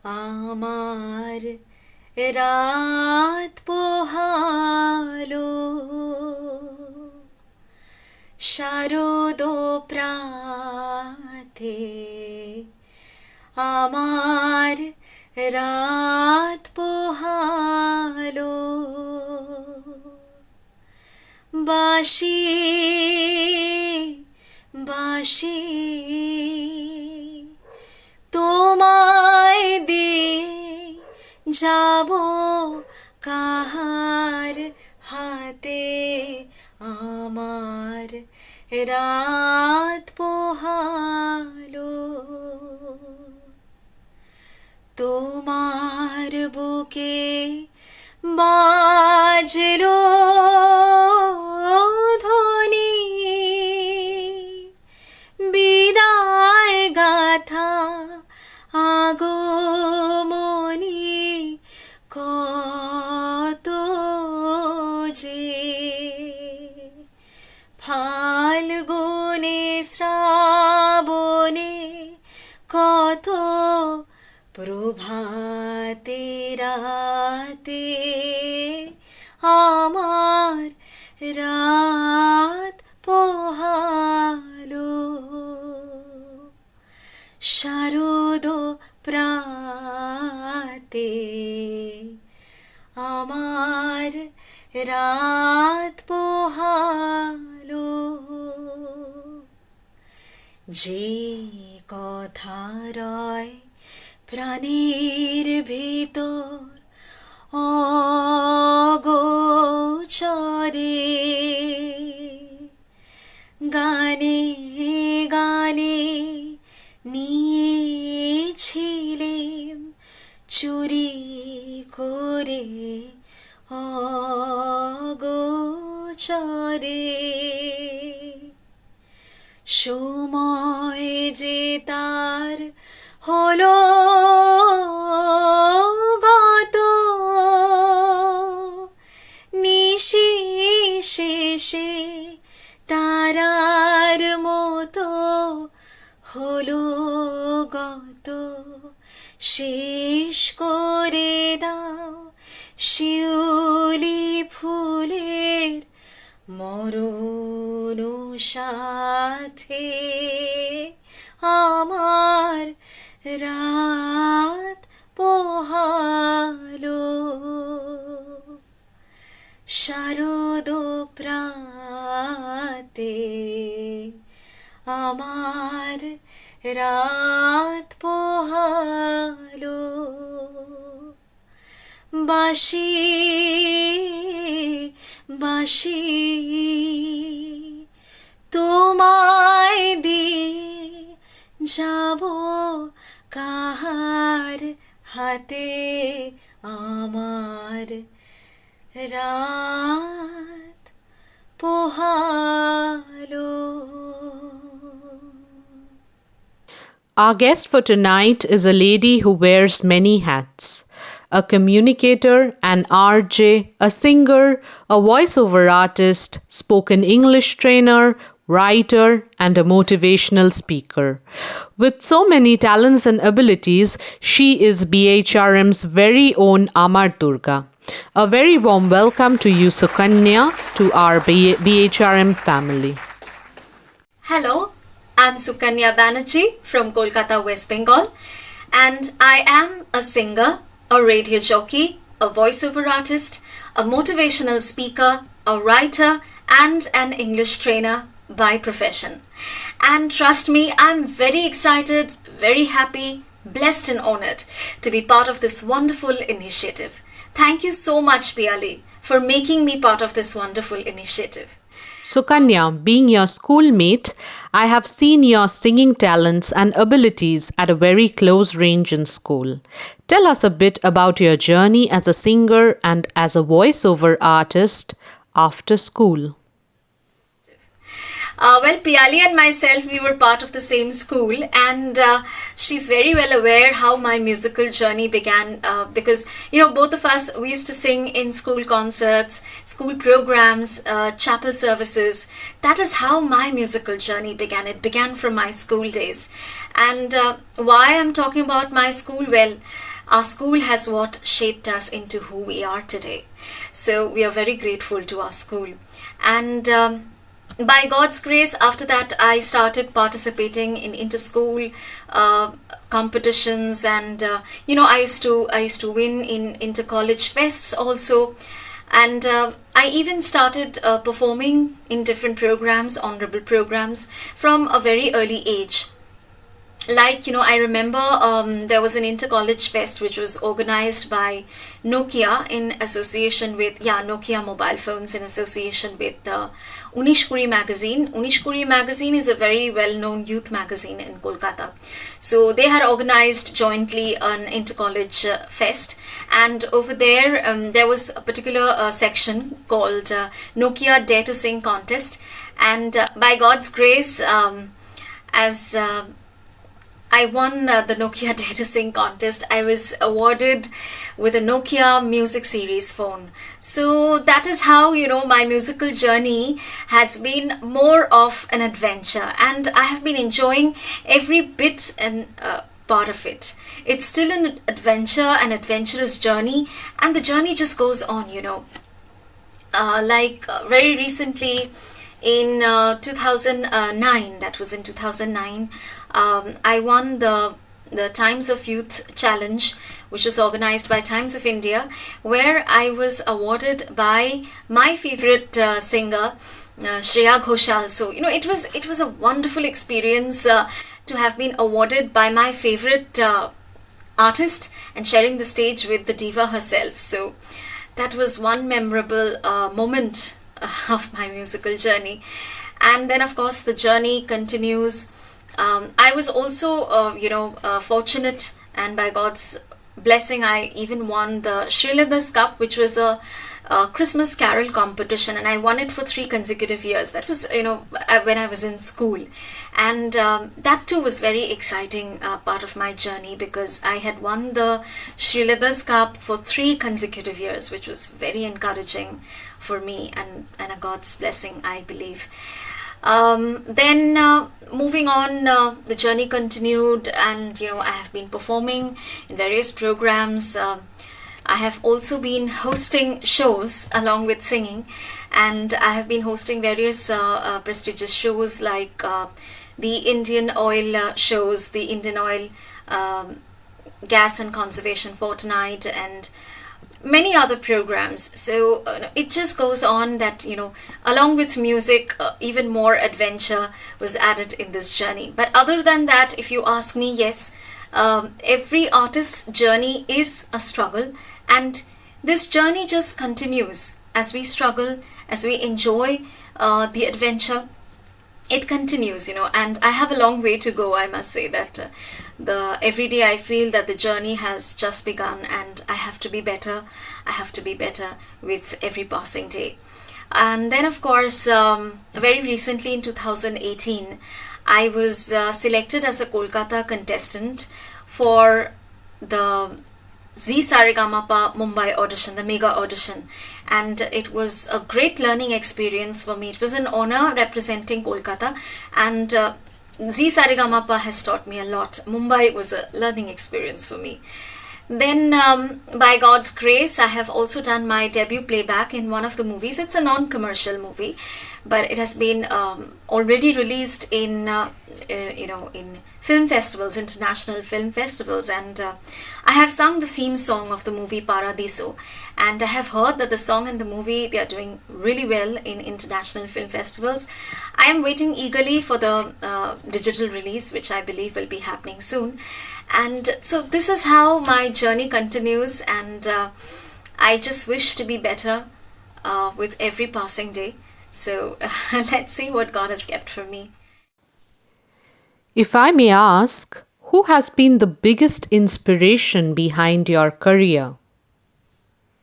আমার রাত পোহালো শারদ প্রাতে, আমার রাত পোহালো বাঁশি বাঁশি তোমায় দিয়ে যাব কাহার হাতে, আমার রাত পোহালো তোমার বুকে বাজলো ধ্বনি বিদায় গাথা আগমনী কত যে ফাল্গুনে শ্রাবণে কত প্রভাতে রাতে, আমার রাত পোহালো শারদ প্রাতে, আমার রাত পোহালো যে কথা রয় প্রাণীর ভিতর অগোচরে, গানে গানে নিয়েছিলেম চুরি করে অগোচরে, সময় যে তার হলো গত, নিশি শেষে তারার মতো হলো গত, শেষ করে দাও শিউলি ফুলের মরণ সাথে, আমার রাত পোহালো শারদ প্রাতে, আমার রাত পোহালো বাঁশি বাঁশি তোমায় দিয়ে যাব কাহার হাতে, আমার রাত পোহালো। Our guest for tonight is a lady who wears many hats. A communicator, an RJ, a singer, a voiceover artist, spoken English trainer, writer, and a motivational speaker. With so many talents and abilities, she is BHRM's very own Amar Durga. A very warm welcome to you, Sukanya, to our BHRM family. Hello, I'm Sukanya Banerjee from Kolkata, West Bengal, and I am a singer, a radio jockey, a voiceover artist, a motivational speaker, a writer, and an English trainer by profession. And trust me, I'm very excited, very happy, blessed and honored to be part of this wonderful initiative. Thank you so much, Piali, for making me part of this wonderful initiative. Sukanya, being your schoolmate, I have seen your singing talents and abilities at a very close range in school. Tell us a bit about your journey as a singer and as a voiceover artist after school. Well, Piali and myself, we were part of the same school, and she's very well aware how my musical journey began because, both of us, we used to sing in school concerts, school programs, chapel services. That is how my musical journey began. It began from my school days. And why I'm talking about my school? Well, our school has what shaped us into who we are today. So we are very grateful to our school. And by God's grace, after that, I started participating in inter-school competitions, and I used to win in inter-college fests also, and I even started performing in different programs, honorable programs, from a very early age. Like, I remember there was an inter-college fest which was organized by Nokia in association with, Nokia mobile phones in association with Unishkuri magazine. Unishkuri magazine is a very well-known youth magazine in Kolkata. So they had organized jointly an inter-college fest, and over there there was a particular section called Nokia Dare to Sing contest, and by God's grace, as I won the Nokia Dare to Sing contest, I was awarded with a Nokia Music Series phone. So that is how, my musical journey has been more of an adventure, and I have been enjoying every bit and part of it. It's still an adventure, an adventurous journey, and the journey just goes on, very recently in 2009, that was in 2009, I won the Times of Youth Challenge, which was organized by Times of India, where I was awarded by my favorite singer, Shreya Ghoshal. So it was a wonderful experience to have been awarded by my favorite artist and sharing the stage with the diva herself. So that was one memorable moment of my musical journey. And then, of course, the journey continues. I was also, fortunate, and by God's blessing, I even won the Sriladas Cup, which was a Christmas carol competition, and I won it for 3 consecutive years. That was, when I was in school. And that too was very exciting part of my journey, because I had won the Sriladas Cup for 3 consecutive years, which was very encouraging for me, and a God's blessing, I believe. Then moving on, the journey continued, and I have been performing in various programs. I have also been hosting shows along with singing, and I have been hosting various prestigious shows like the Indian Oil shows, the Indian Oil Gas and Conservation Fortnight, and many other programs. So it just goes on that, along with music, even more adventure was added in this journey. But other than that, if you ask me, yes, every artist's journey is a struggle, and this journey just continues as we struggle, as we enjoy the adventure. It continues, and I have a long way to go. I must say that every day I feel that the journey has just begun, and I have to be better. I have to be better with every passing day. And then, of course, very recently in 2018, I was selected as a Kolkata contestant for the Zee Saregamapa Mumbai audition, the mega audition, and it was a great learning experience for me. It was an honor representing Kolkata, and Zee Saregamapa has taught me a lot. Mumbai was a learning experience for me. Then, by God's grace, I have also done my debut playback in one of the movies. It's a non-commercial movie, but it has been already released in in film festivals, international film festivals, and I have sung the theme song of the movie Paradiso, and I have heard that the song and the movie, they are doing really well in international film festivals. I am waiting eagerly for the digital release, which I believe will be happening soon. And so this is how my journey continues, and I just wish to be better with every passing day. So let's see what God has kept for me. If I may ask, who has been the biggest inspiration behind your career?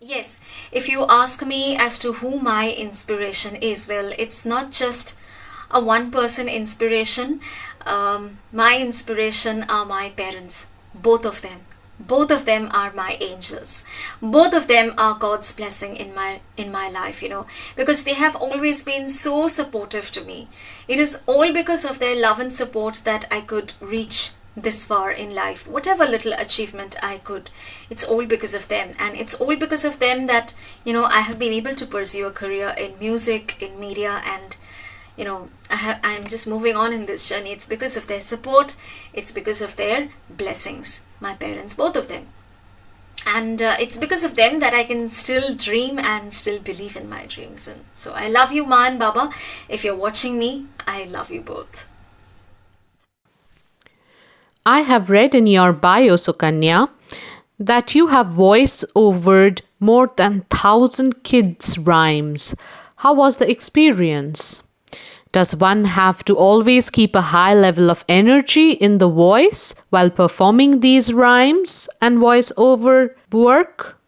Yes, if you ask me as to who my inspiration is, well, it's not just a one-person inspiration. My inspiration are my parents, both of them. Both of them are my angels. Both of them are God's blessing in my life, because they have always been so supportive to me. It is all because of their love and support that I could reach this far in life, whatever little achievement I could, it's all because of them. And it's all because of them that, I have been able to pursue a career in music, in media, and I'm just moving on in this journey. It's because of their support. It's because of their blessings. My parents, both of them. And it's because of them that I can still dream and still believe in my dreams. And so I love you, Ma and Baba. If you're watching me, I love you both. I have read in your bio, Sukanya, that you have voice overed more than 1,000 kids' rhymes. How was the experience? Does one have to always keep a high level of energy in the voice while performing these rhymes and voiceover work?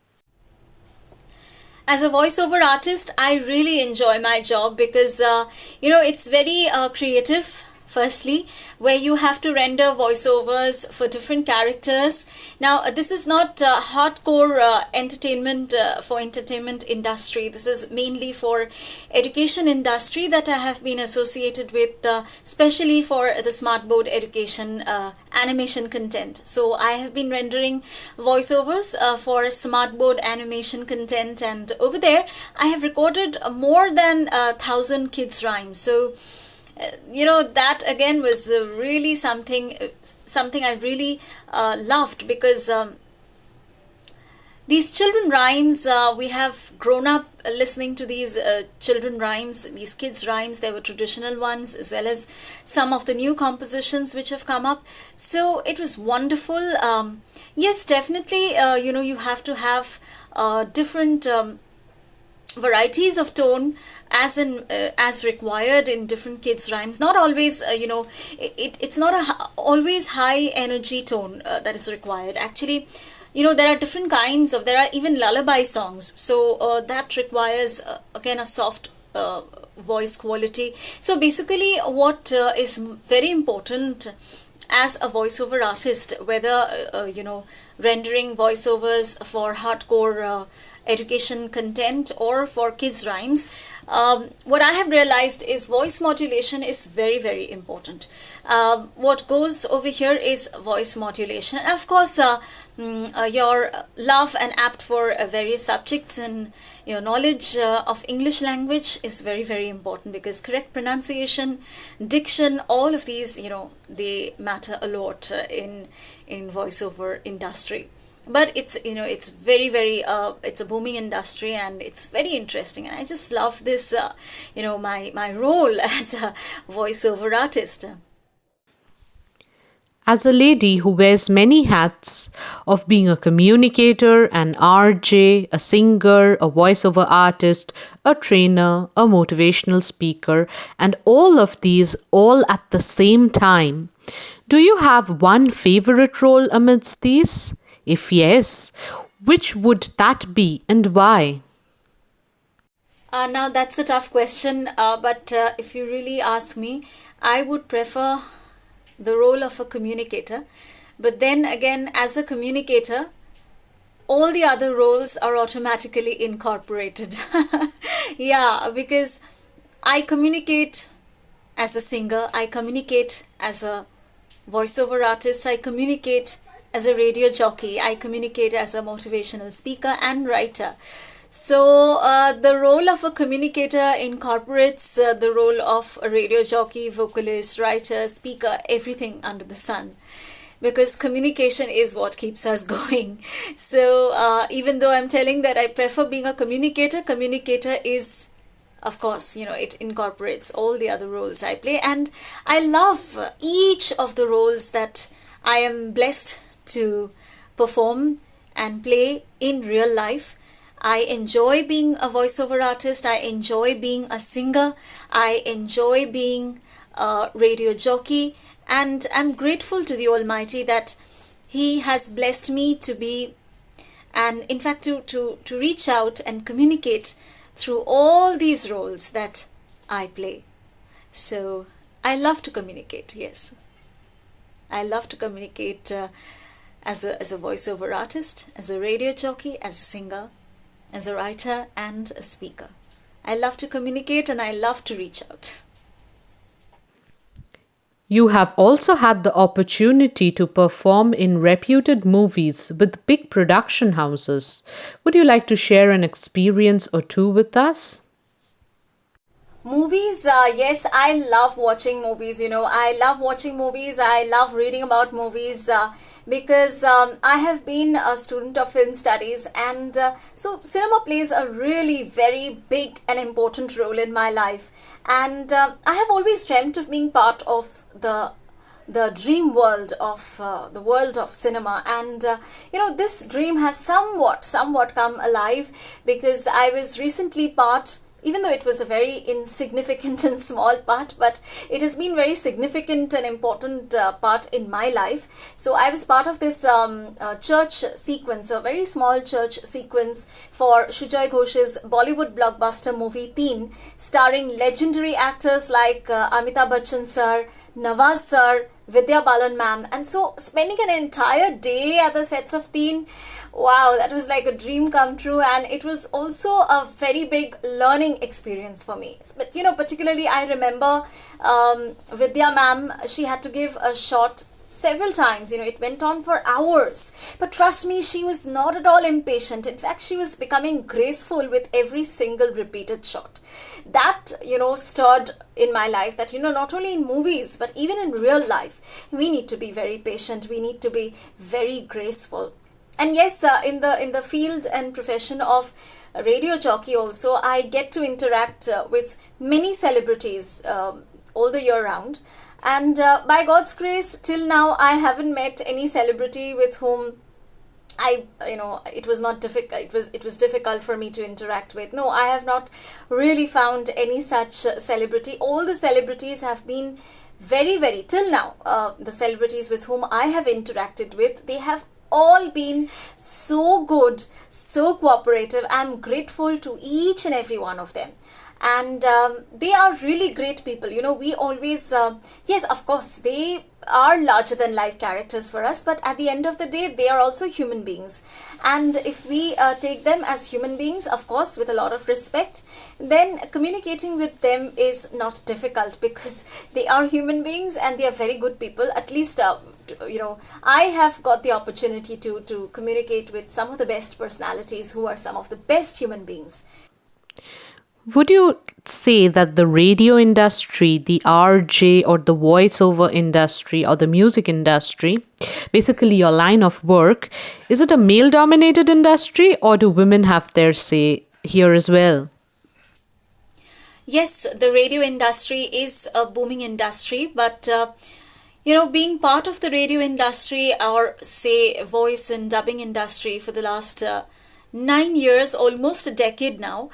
As a voiceover artist, I really enjoy my job because, it's very creative. Firstly, where you have to render voiceovers for different characters. Now, this is not hardcore entertainment for entertainment industry. This is mainly for education industry that I have been associated with, especially for the smart board education animation content. So I have been rendering voiceovers for smart board animation content, and over there I have recorded more than 1,000 kids rhymes. So that again was really something I really loved, because these children rhymes, we have grown up listening to these children rhymes, these kids rhymes. There were traditional ones as well as some of the new compositions which have come up. So it was wonderful. Yes, definitely, you have to have different varieties of tone as required in different kids rhymes. Not always it's not always high energy tone that is required. Actually, there are different kinds of, there are even lullaby songs, so that requires again a soft voice quality. So basically what is very important as a voiceover artist, whether rendering voiceovers for hardcore education content or for kids rhymes, what I have realized is voice modulation is very, very important. What goes over here is voice modulation. Of course, your love and apt for various subjects and your knowledge of English language is very, very important, because correct pronunciation, diction, all of these, they matter a lot in voiceover industry. But it's very, very it's a booming industry, and it's very interesting, and I just love this my role as a voiceover artist. As a lady who wears many hats of being a communicator, an RJ, a singer, a voiceover artist, a trainer, a motivational speaker, and all of these all at the same time, do you have one favorite role amidst these? If yes, which would that be and why? Now that's a tough question, but if you really ask me, I would prefer the role of a communicator. But then again, as a communicator, all the other roles are automatically incorporated. Yeah, because I communicate as a singer, I communicate as a voiceover artist, I communicate as a radio jockey, I communicate as a motivational speaker and writer. So the role of a communicator incorporates the role of a radio jockey, vocalist, writer, speaker, everything under the sun, because communication is what keeps us going. So even though I'm telling that I prefer being a communicator, communicator is, of course, it incorporates all the other roles I play, and I love each of the roles that I am blessed to perform and play in real life. I enjoy being a voiceover artist, I enjoy being a singer, I enjoy being a radio jockey, and I'm grateful to the Almighty that He has blessed me to be, and in fact to reach out and communicate through all these roles that I play. So I love to communicate, yes. I love to communicate as a voiceover artist, as a radio jockey, as a singer, as a writer and a speaker. I love to communicate and I love to reach out. You have also had the opportunity to perform in reputed movies with big production houses. Would you like to share an experience or two with us? Movies, yes, I love watching movies. I love watching movies. I love reading about movies because I have been a student of film studies, and so cinema plays a really very big and important role in my life. And I have always dreamt of being part of the dream world of the world of cinema. And this dream has somewhat come alive, because I was recently part, even though it was a very insignificant and small part, but it has been very significant and important part in my life. So I was part of this church sequence, a very small church sequence for Shujoy Ghosh's Bollywood blockbuster movie Teen, starring legendary actors like Amitabh Bachchan sir, Nawaz sir, Vidya Balan ma'am. And so spending an entire day at the sets of Teen, wow, that was like a dream come true. And it was also a very big learning experience for me. But particularly I remember Vidya ma'am, she had to give a shot several times. It went on for hours, but trust me, she was not at all impatient. In fact, she was becoming graceful with every single repeated shot. That stirred in my life that not only in movies but even in real life, we need to be very patient, we need to be very graceful. And yes, in the field and profession of radio jockey also, I get to interact with many celebrities all the year round. And by God's grace, till now I haven't met any celebrity with whom it was not difficult. It was difficult for me to interact with. No, I have not really found any such celebrity. All the celebrities have been very, very, till now, the celebrities with whom I have interacted with, they have all been so good, so cooperative. I'm grateful to each and every one of them. And they are really great people. We always, yes, of course, they are larger than life characters for us, but at the end of the day, they are also human beings. And if we take them as human beings, of course, with a lot of respect, then communicating with them is not difficult, because they are human beings and they are very good people. At least, I have got the opportunity to communicate with some of the best personalities who are some of the best human beings. Would you say that the radio industry, the RJ or the voiceover industry or the music industry, basically your line of work, is it a male dominated industry, or do women have their say here as well? Yes, the radio industry is a booming industry, but being part of the radio industry, or say voice and dubbing industry for the last 9 years, almost a decade now,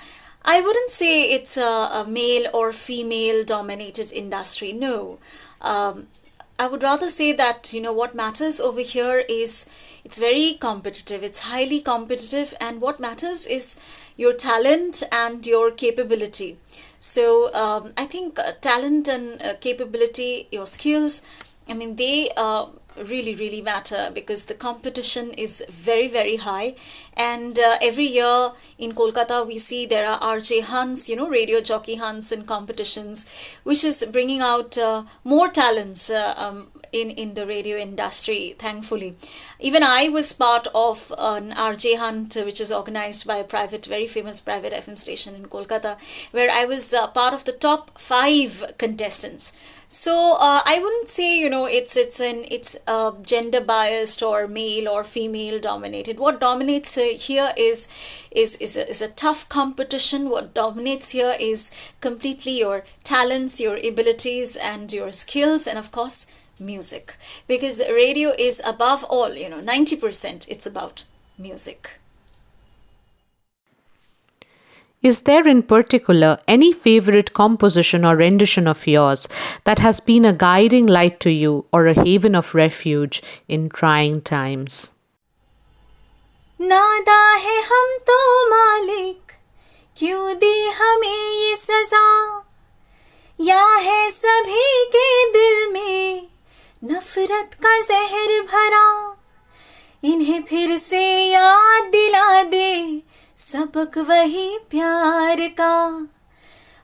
I wouldn't say it's a male or female dominated industry. No. I would rather say that, what matters over here is it's very competitive. It's highly competitive. And what matters is your talent and your capability. So I think talent and capability, your skills, they really, really matter, because the competition is very, very high. And every year in Kolkata, we see there are RJ hunts, radio jockey hunts and competitions, which is bringing out more talents in the radio industry, thankfully. Even I was part of an RJ hunt, which is organized by a very famous private FM station in Kolkata, where I was part of the top 5 contestants. So I wouldn't say it's gender biased or male or female dominated. What dominates here is a tough competition. What dominates here is completely your talents, your abilities, and your skills, and of course music. Because radio is above all, 90% it's about music. Is there in particular any favorite composition or rendition of yours that has been a guiding light to you or a haven of refuge in trying times? नादा है हम तो मालिक, क्यों दी हमें ये सजा, या है सभी के दिल में नफरत का जहर भरा, इन्हें फिर से याद दिला दे सबक वही प्यार का,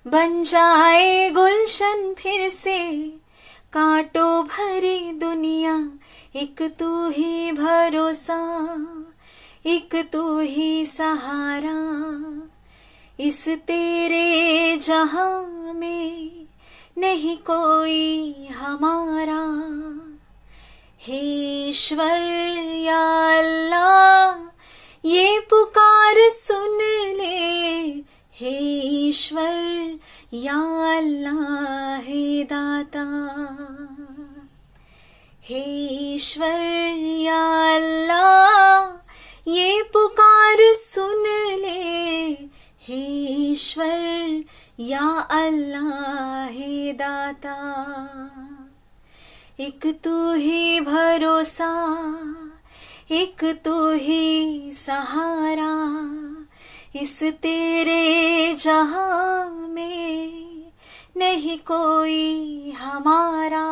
बन जाए गुलशन फिर से कांटों भरी दुनिया एक तू ही भरोसा, एक तू ही सहारा, इस तेरे जहां में नहीं कोई हमारा। हे ईश्वर या अल्लाह ये पुकार सुन ले, हे ईश्वर या अल्लाह हे दाता। हे ईश्वर या अल्लाह ये पुकार सुन ले, हे ईश्वर या अल्लाह हे दाता। एक तू ही भरोसा, एक तू ही सहारा, इस तेरे जहां में नहीं कोई हमारा।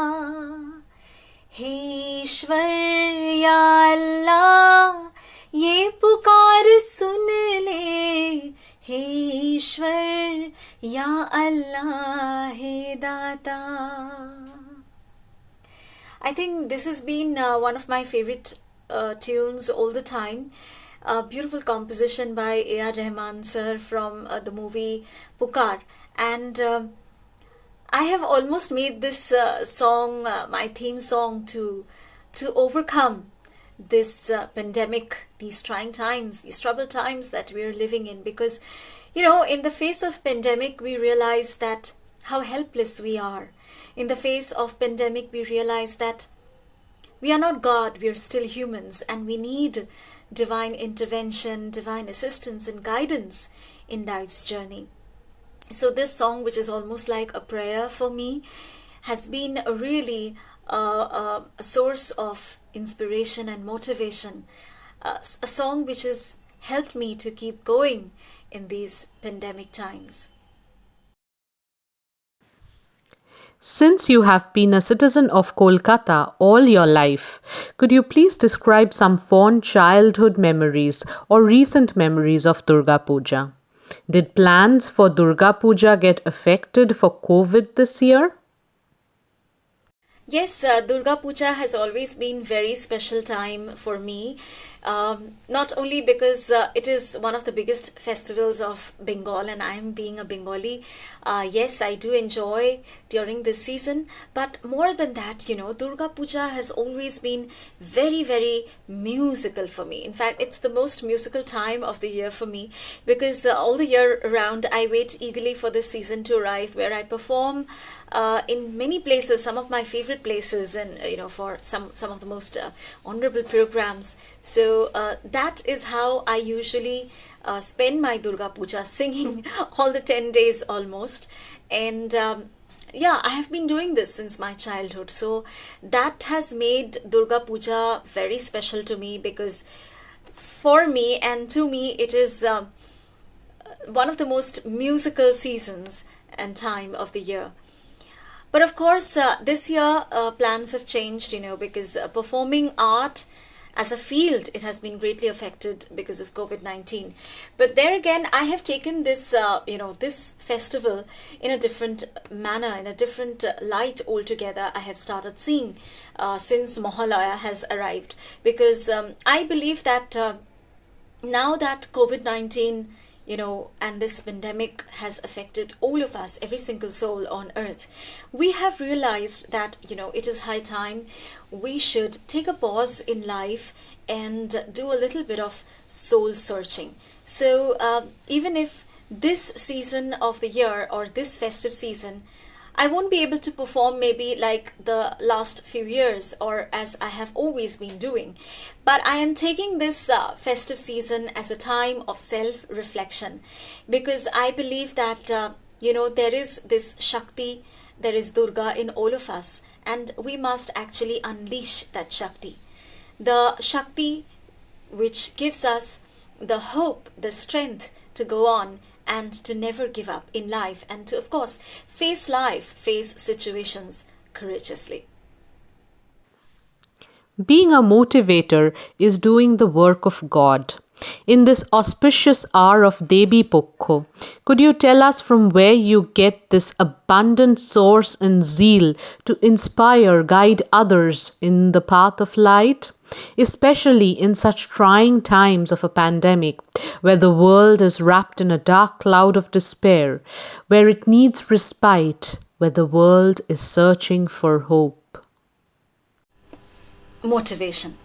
हे ईश्वर या अल्लाह ये पुकार सुन ले, हे ईश्वर या अल्लाह हे दाता। I think this has been one of my favorite tunes all the time. A beautiful composition by A.R. Rahman sir from the movie Pukar. And I have almost made this song my theme song to overcome this pandemic, these trying times, these troubled times that we are living in. Because, you know, in the face of pandemic, we realize that how helpless we are. In the face of pandemic, we realize that we are not God, we are still humans, and we need divine intervention, divine assistance and guidance in life's journey. So this song, which is almost like a prayer for me, has been a really a source of inspiration and motivation. A song which has helped me to keep going in these pandemic times. Since you have been a citizen of Kolkata all your life, could you please describe some fond childhood memories or recent memories of Durga Puja? Did plans for Durga Puja get affected for COVID this year? Yes, Durga Puja has always been very special time for me. Not only because it is one of the biggest festivals of Bengal, and I am being a Bengali. Yes, I do enjoy during this season, but more than that, you know, Durga Puja has always been very, very musical for me. In fact, it's the most musical time of the year for me, because all the year around I wait eagerly for this season to arrive, where I perform in many places, some of my favorite places, and you know, for some of the most honorable programs. So that is how I usually spend my Durga Puja, singing all the 10 days almost. And yeah, I have been doing this since my childhood, so that has made Durga Puja very special to me, because for me and to me it is one of the most musical seasons and time of the year. But of course, this year plans have changed, you know, because performing art as a field, it has been greatly affected because of COVID-19. But there again, I have taken this, this festival in a different manner, in a different light altogether. I have started seeing since Mohalaya has arrived, because I believe that now that COVID-19, you know, and this pandemic has affected all of us, every single soul on earth, we have realized that, you know, it is high time we should take a pause in life and do a little bit of soul searching. So even if this season of the year, or this festive season, I won't be able to perform maybe like the last few years, or as I have always been doing. But I am taking this festive season as a time of self-reflection, because I believe that, there is this Shakti, there is Durga in all of us, and we must actually unleash that Shakti. The Shakti which gives us the hope, the strength to go on and to never give up in life, and to, of course, face life, face situations courageously. Being a motivator is doing the work of God. In this auspicious hour of Debi Pokko, could you tell us from where you get this abundant source and zeal to inspire, guide others in the path of light? Especially in such trying times of a pandemic, where the world is wrapped in a dark cloud of despair, where it needs respite, where the world is searching for hope. Motivation.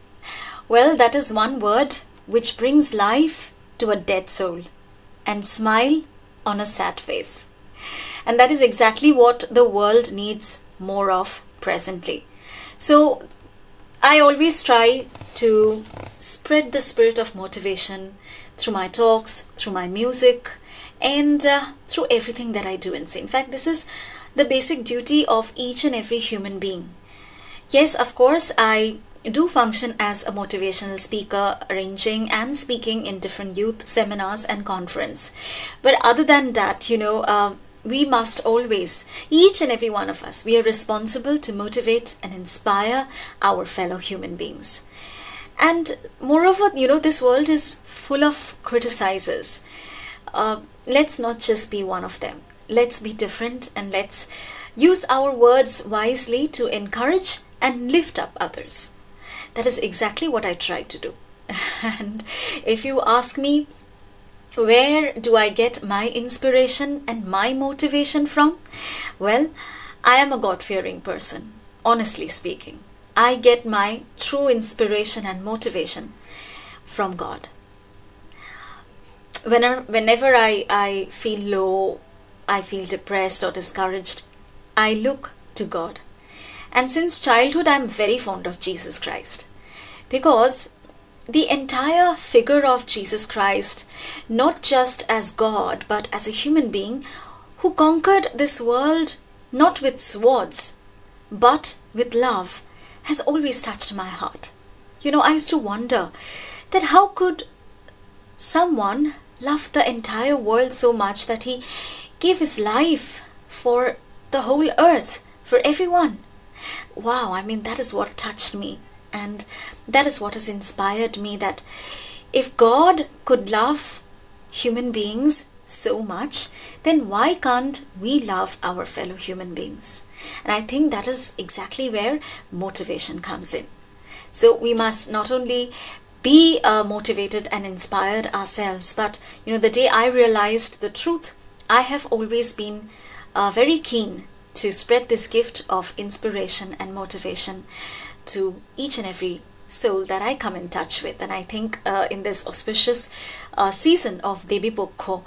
Well, that is one word which brings life to a dead soul and smile on a sad face. And that is exactly what the world needs more of presently. So I always try to spread the spirit of motivation through my talks, through my music, and through everything that I do and say. In fact, this is the basic duty of each and every human being. Yes, of course, I do function as a motivational speaker, arranging and speaking in different youth seminars and conference. But other than that, we must always, each and every one of us, we are responsible to motivate and inspire our fellow human beings. And moreover, this world is full of criticizers. Let's not just be one of them. Let's be different and let's use our words wisely to encourage and lift up others. That is exactly what I try to do. And if you ask me, where do I get my inspiration and my motivation from? Well, I am a God-fearing person, honestly speaking. I get my true inspiration and motivation from God. Whenever I feel low, I feel depressed or discouraged, I look to God. And since childhood, I'm very fond of Jesus Christ, because the entire figure of Jesus Christ, not just as God, but as a human being who conquered this world not with swords, but with love, has always touched my heart. I used to wonder that how could someone love the entire world so much that he gave his life for the whole earth, for everyone. Wow, that is what touched me, and that is what has inspired me, that if God could love human beings so much, then why can't we love our fellow human beings? And I think that is exactly where motivation comes in. So we must not only be motivated and inspired ourselves, but the day I realized the truth, I have always been very keen to spread this gift of inspiration and motivation to each and every soul that I come in touch with. And I think in this auspicious season of Debi Pokko,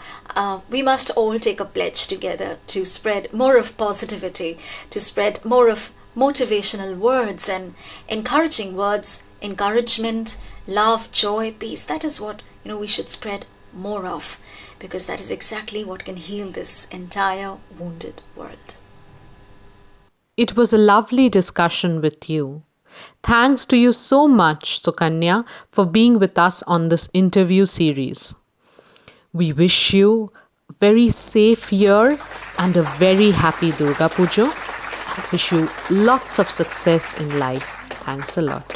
we must all take a pledge together to spread more of positivity, to spread more of motivational words and encouraging words, encouragement, love, joy, peace. That is what we should spread more of, because that is exactly what can heal this entire wounded world. It was a lovely discussion with you. Thanks to you so much, Sukanya, for being with us on this interview series. We wish you a very safe year and a very happy Durga Puja. I wish you lots of success in life. Thanks a lot.